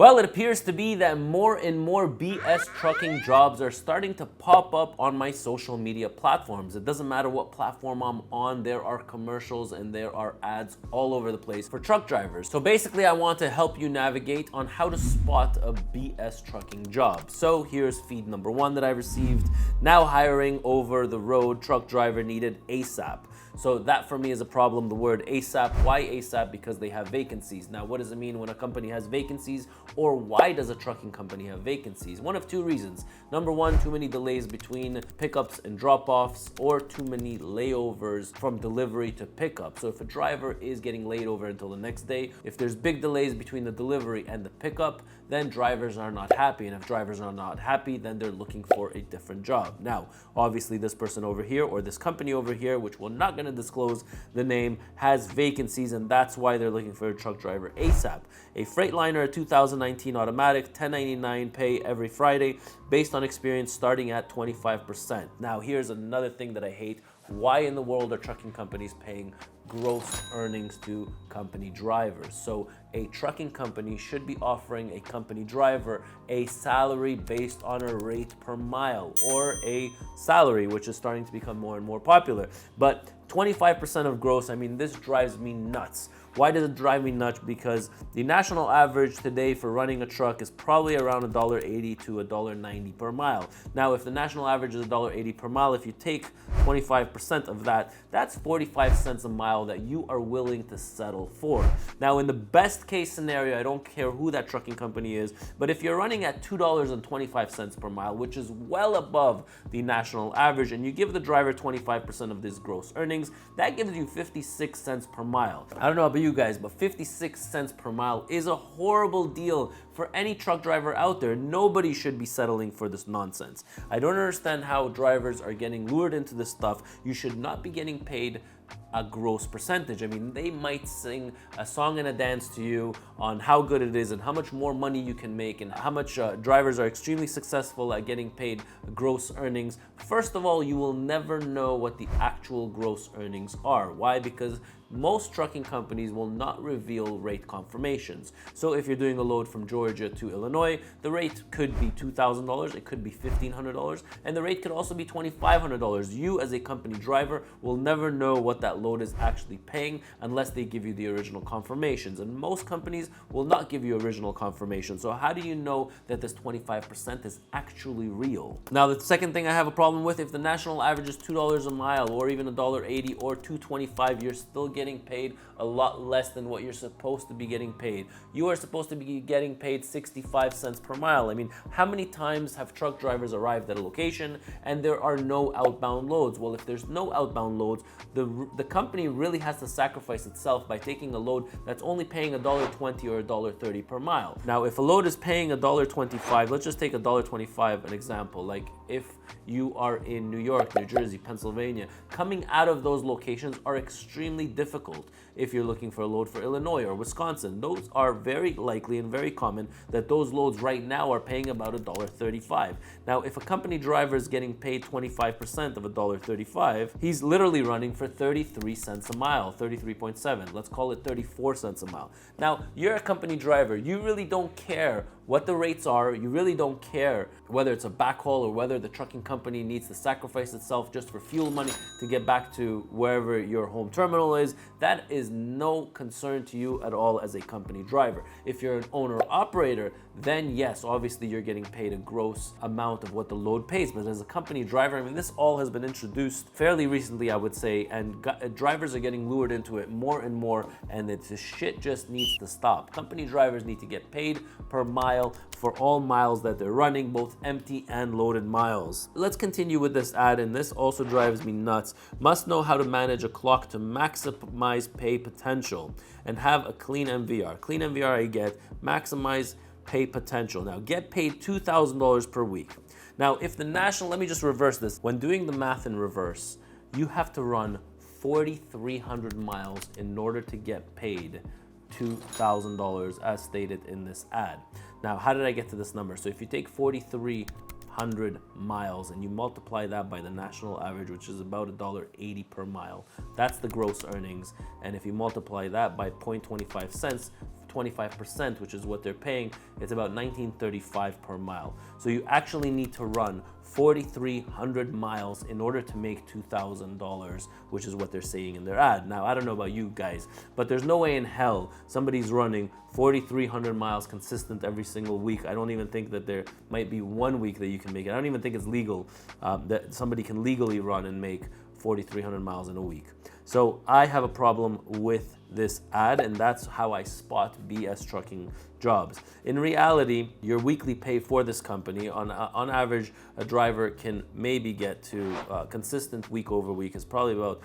Well, it appears to be that more and more BS trucking jobs are starting to pop up on my social media platforms. It doesn't matter what platform I'm on, there are commercials and there are ads all over the place for truck drivers. So basically, I want to help you navigate on how to spot a BS trucking job. So here's feed number 1 that I received. Now hiring over the road truck driver needed ASAP. So that for me is a problem, the word ASAP. Why ASAP? Because they have vacancies. Now, what does it mean when a company has vacancies, or why does a trucking company have vacancies? One of two reasons. Number one, too many delays between pickups and drop-offs, or too many layovers from delivery to pickup. So if a driver is getting laid over until the next day, if there's big delays between the delivery and the pickup, then drivers are not happy. And if drivers are not happy, then they're looking for a different job. Now, obviously this person over here, or this company over here, which we're not going to disclose the name, has vacancies, and that's why they're looking for a truck driver ASAP. A Freightliner 2019 automatic, $10.99 pay every Friday, based on experience starting at 25%. Now, here's another thing that I hate. Why in the world are trucking companies paying gross earnings to company drivers? So a trucking company should be offering a company driver a salary based on a rate per mile, or a salary, which is starting to become more and more popular. But 25% of gross, I mean, this drives me nuts. Why does it drive me nuts? Because the national average today for running a truck is probably around $1.80 to $1.90 per mile. Now, if the national average is $1.80 per mile, if you take 25% of that, that's 45 cents a mile that you are willing to settle for. Now, in the best case scenario, I don't care who that trucking company is, but if you're running at $2.25 per mile, which is well above the national average, and you give the driver 25% of this gross earnings, that gives you 56 cents per mile. I don't know about you guys, but 56 cents per mile is a horrible deal for any truck driver out there. Nobody should be settling for this nonsense. I don't understand how drivers are getting lured into this stuff. You should not be getting paid a gross percentage. I mean, they might sing a song and a dance to you on how good it is and how much more money you can make, and how much drivers are extremely successful at getting paid gross earnings. First of all, you will never know what the actual gross earnings are. Why? Because most trucking companies will not reveal rate confirmations. So if you're doing a load from Georgia to Illinois, the rate could be $2,000, it could be $1,500, and the rate could also be $2,500. You as a company driver will never know what that load is actually paying unless they give you the original confirmations. And most companies will not give you original confirmation. So how do you know that this 25% is actually real? Now, the second thing I have a problem with, if the national average is $2 a mile, or even $1.80 or $2.25, you're still getting paid a lot less than what you're supposed to be getting paid. You are supposed to be getting paid 65 cents per mile. I mean, how many times have truck drivers arrived at a location and there are no outbound loads? Well, if there's no outbound loads, the company really has to sacrifice itself by taking a load that's only paying $1.20 or $1.30 per mile. Now, if a load is paying $1.25, let's just take $1.25 an example. Like if you are in New York, New Jersey, Pennsylvania, coming out of those locations are extremely difficult. If you're looking for a load for Illinois or Wisconsin, those are very likely and very common that those loads right now are paying about $1.35. Now, if a company driver is getting paid 25% of $1.35, he's literally running for 33 cents a mile, 33.7. Let's call it 34 cents a mile. Now, you're a company driver. You really don't care what the rates are. You really don't care whether it's a backhaul or whether the trucking company needs to sacrifice itself just for fuel money to get back to wherever your home terminal is. That is no concern to you at all as a company driver. If you're an owner operator, then yes, obviously you're getting paid a gross amount of what the load pays. But as a company driver, I mean, this all has been introduced fairly recently, I would say, and drivers are getting lured into it more and more, and this shit just needs to stop. Company drivers need to get paid per mile for all miles that they're running, both empty and loaded miles. Let's continue with this ad, and this also drives me nuts. Must know how to manage a clock to maximize pay potential and have a clean MVR. Clean MVR I get, maximize pay potential. Now, get paid $2,000 per week. Now, if the national, let me just reverse this. When doing the math in reverse, you have to run 4,300 miles in order to get paid $2,000 as stated in this ad. Now, how did I get to this number? So if you take 4,300 miles and you multiply that by the national average, which is about $1.80 per mile, that's the gross earnings. And if you multiply that by 0.25 cents, 25%, which is what they're paying, it's about $19.35 per mile. So you actually need to run 4,300 miles in order to make $2,000, which is what they're saying in their ad. Now, I don't know about you guys, but there's no way in hell somebody's running 4,300 miles consistent every single week. I don't even think that there might be 1 week that you can make it. I don't even think it's legal that somebody can legally run and make 4,300 miles in a week. So I have a problem with this ad, and that's how I spot BS trucking jobs. In reality, your weekly pay for this company, on average, a driver can maybe get to consistent week over week is probably about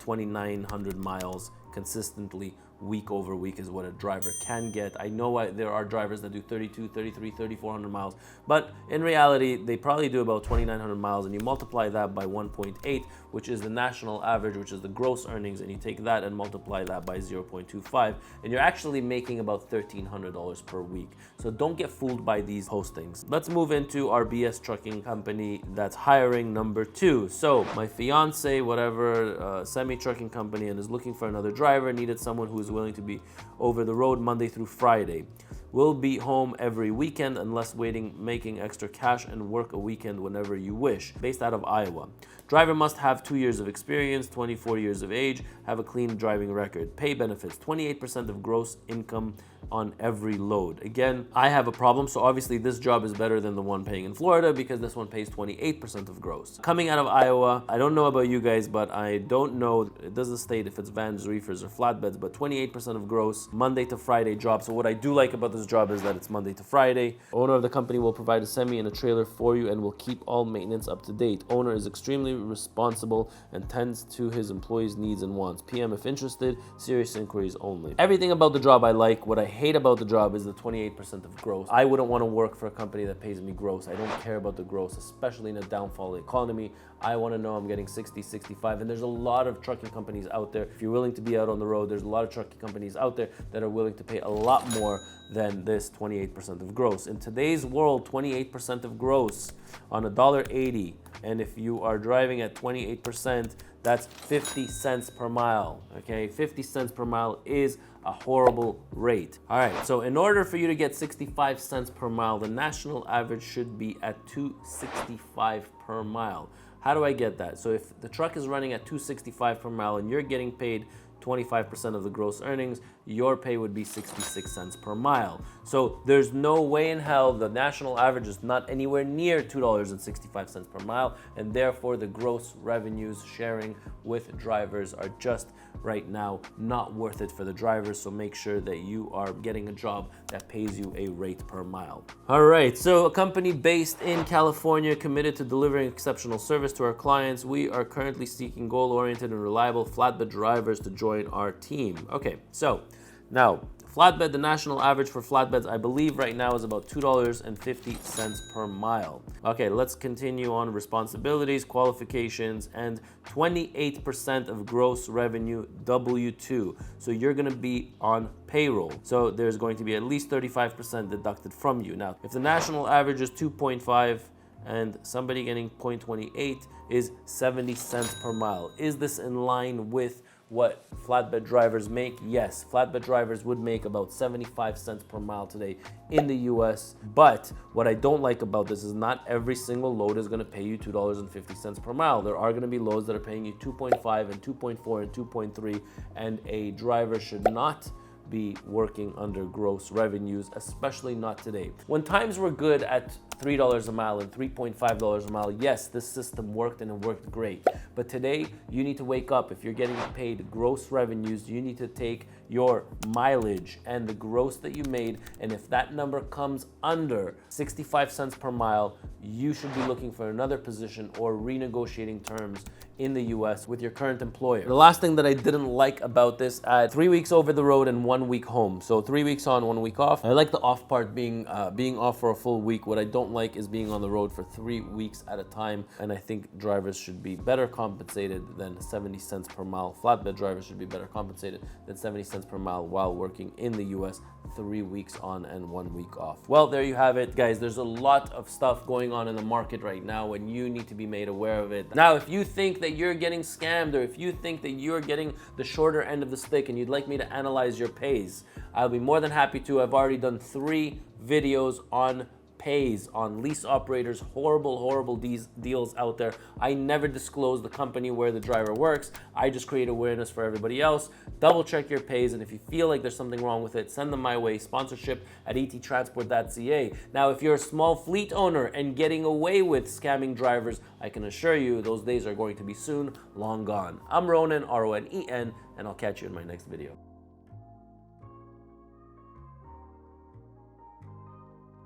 2,900 miles consistently week over week is what a driver can get. I know there are drivers that do 32, 33, 3,400 miles, but in reality, they probably do about 2,900 miles, and you multiply that by 1.8, which is the national average, which is the gross earnings, and you take that and multiply that by 0.25, and you're actually making about $1,300 per week. So don't get fooled by these postings. Let's move into our BS trucking company that's hiring number 2. So my fiance, whatever, semi-trucking company, and is looking for another driver, needed someone who's willing to be over the road Monday through Friday. Will be home every weekend unless making extra cash, and work a weekend whenever you wish. Based out of Iowa. Driver must have 2 years of experience, 24 years of age, have a clean driving record. Pay benefits, 28% of gross income on every load. Again, I have a problem, so obviously this job is better than the one paying in Florida because this one pays 28% of gross. Coming out of Iowa, I don't know about you guys, but I don't know, it doesn't state if it's vans, reefers, or flatbeds, but 28% of gross, Monday to Friday job. So what I do like about this job is that it's Monday to Friday. Owner of the company will provide a semi and a trailer for you and will keep all maintenance up to date. Owner is extremely responsible and tends to his employees' needs and wants. PM if interested, serious inquiries only. Everything about the job I like. What I hate about the job is the 28% of gross. I wouldn't want to work for a company that pays me gross. I don't care about the gross, especially in a downfall economy. I want to know I'm getting 60, 65, and there's a lot of trucking companies out there. If you're willing to be out on the road, there's a lot of trucking companies out there that are willing to pay a lot more than this 28% of gross. In today's world, 28% of gross on $1.80, and if you are driving at 28%, that's 50 cents per mile, okay? 50 cents per mile is a horrible rate. All right, so in order for you to get 65 cents per mile, the national average should be at 265 per mile. How do I get that? So if the truck is running at 265 per mile and you're getting paid 25% of the gross earnings, your pay would be 66 cents per mile. So there's no way in hell the national average is not anywhere near $2.65 per mile, and therefore the gross revenues sharing with drivers are just right now not worth it for the drivers. So make sure that you are getting a job that pays you a rate per mile. All right, so a company based in California committed to delivering exceptional service to our clients. We are currently seeking goal-oriented and reliable flatbed drivers to join our team. Okay, so now flatbed, the national average for flatbeds, I believe right now is about $2.50 per mile. Okay, let's continue on responsibilities, qualifications, and 28% of gross revenue W2. So you're gonna be on payroll. So there's going to be at least 35% deducted from you. Now, if the national average is 2.5 and somebody getting 0.28 is 70 cents per mile, is this in line with what flatbed drivers make? Yes, flatbed drivers would make about 75 cents per mile today in the US. But what I don't like about this is not every single load is gonna pay you $2.50 per mile. There are gonna be loads that are paying you 2.5 and 2.4 and 2.3, and a driver should not be working under gross revenues, especially not today. When times were good at $3 a mile and $3.5 a mile, yes, this system worked and it worked great. But today, you need to wake up. If you're getting paid gross revenues, you need to take your mileage and the gross that you made, and if that number comes under 65 cents per mile, you should be looking for another position or renegotiating terms in the US with your current employer. The last thing that I didn't like about this ad, 3 weeks over the road and 1 week home. So 3 weeks on, 1 week off. I like the off part being off for a full week. What I don't like is being on the road for 3 weeks at a time. And I think drivers should be better compensated than 70 cents per mile. Flatbed drivers should be better compensated than 70 cents per mile while working in the US 3 weeks on and 1 week off. Well, there you have it, guys. There's a lot of stuff going on in the market right now and you need to be made aware of it. Now, if you think that that you're getting scammed, or if you think that you're getting the shorter end of the stick and you'd like me to analyze your pays, I'll be more than happy to. I've already done 3 videos on pays, on lease operators, horrible deals out there. I never disclose the company where the driver works. I just create awareness for everybody else. Double check your pays, and if you feel like there's something wrong with it, send them my way. Sponsorship at ettransport.ca. Now, if you're a small fleet owner and getting away with scamming drivers, I can assure you those days are going to be soon long gone. I'm Ronen, Ronen, and I'll catch you in my next video.